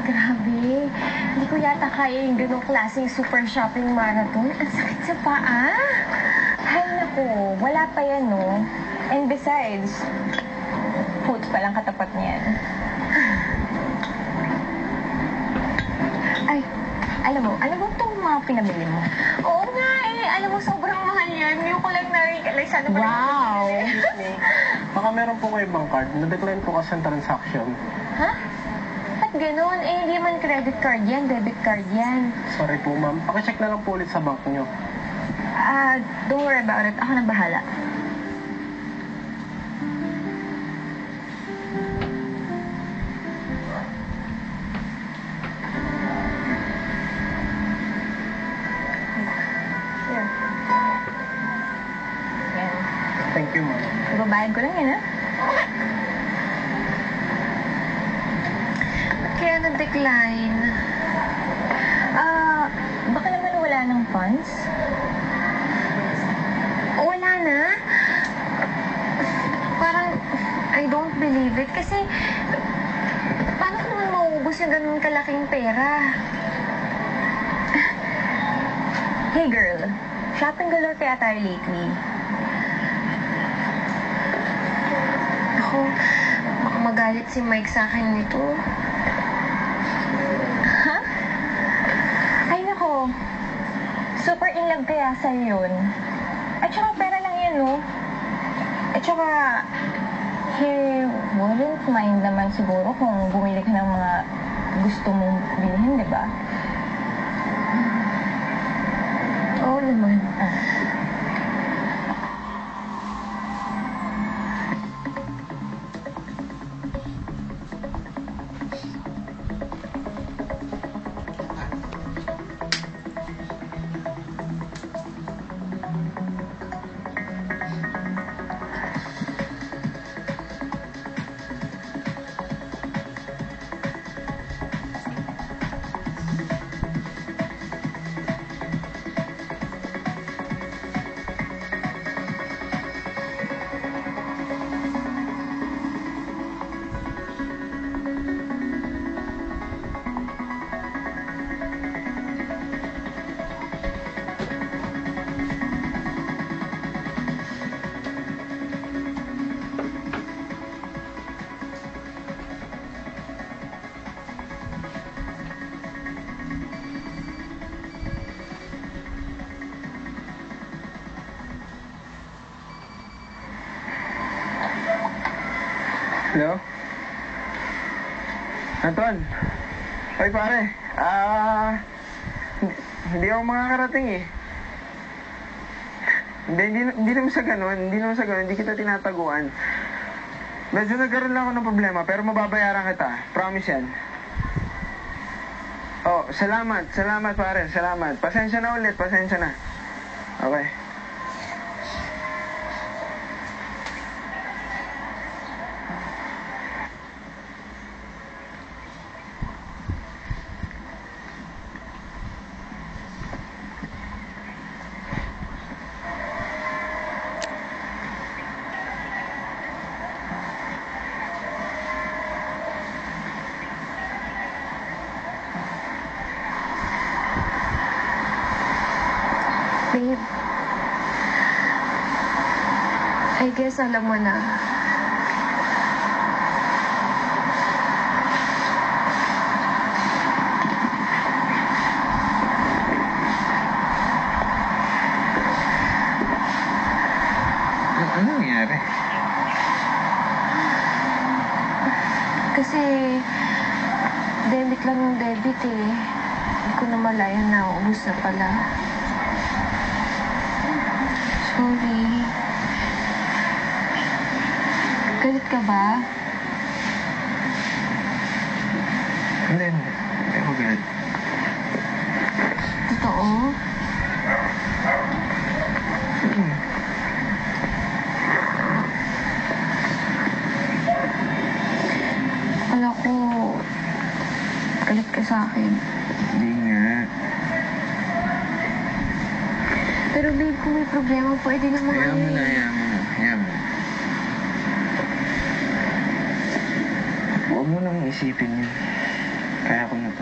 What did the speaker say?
Grabe. Hindi ko yata kaya yung ganong klaseng super shopping marathon. Ang sakit sa paa. Hay naku, wala pa yan, no? And besides, food pa lang katapat niyan. Ay, alam mo itong mga pinabili mo? Oo nga eh. Alam mo, sobrang mahal yan. Hindi ko lang na-realize. Ano ba? Wow! Baka meron po kayo ibang card. Na-decline po kasi ang transaction. Ha? Ba't ganun? Eh, hindi man credit card yan, debit card yan. Sorry po, ma'am. Pakicheck na lang po ulit sa bank nyo. Don't worry about it. Ako na bahala. Here. Yan. Thank you, ma'am. Ibabayad ko lang yan, ha? Ba't kaya na-decline? Baka naman wala ng funds? Wala na? Parang, I don't believe it. Kasi, paano ko naman mauubos yung ganun kalaking pera? Hey girl, shopping galore kaya tayo lately. Ako, baka magalit si Mike sa akin nito. Ha? Ay nako, super in love kaya sa'yo yun. At saka pera lang yan, no? At saka, he wouldn't mind naman siguro kung bumili ka ng mga gusto mong bilhin, di ba? Oo naman. Hello? Anton? Ay pare, hindi ako makakarating eh. Hindi naman sa ganun, hindi kita tinataguan. Medyo nagkaroon lang ako ng problema, pero mababayaran kita. Promise yan. Oh, salamat pare, salamat. Pasensya na ulit, pasensya na. Okay. Babe, I guess alam mo na. Ano nangyari? Kasi, debit lang yung debit eh. Hindi ko na malaya na ubus na pala. Sorry. Galit ka ba? Hindi ako galit. Totoo? Akala ko, galit ka sa akin. Hindi nga. Pero babe, kung may problema, pwede naman Hayaan mo na. Huwag Huwag mo nang isipin yun. Kaya ko na to.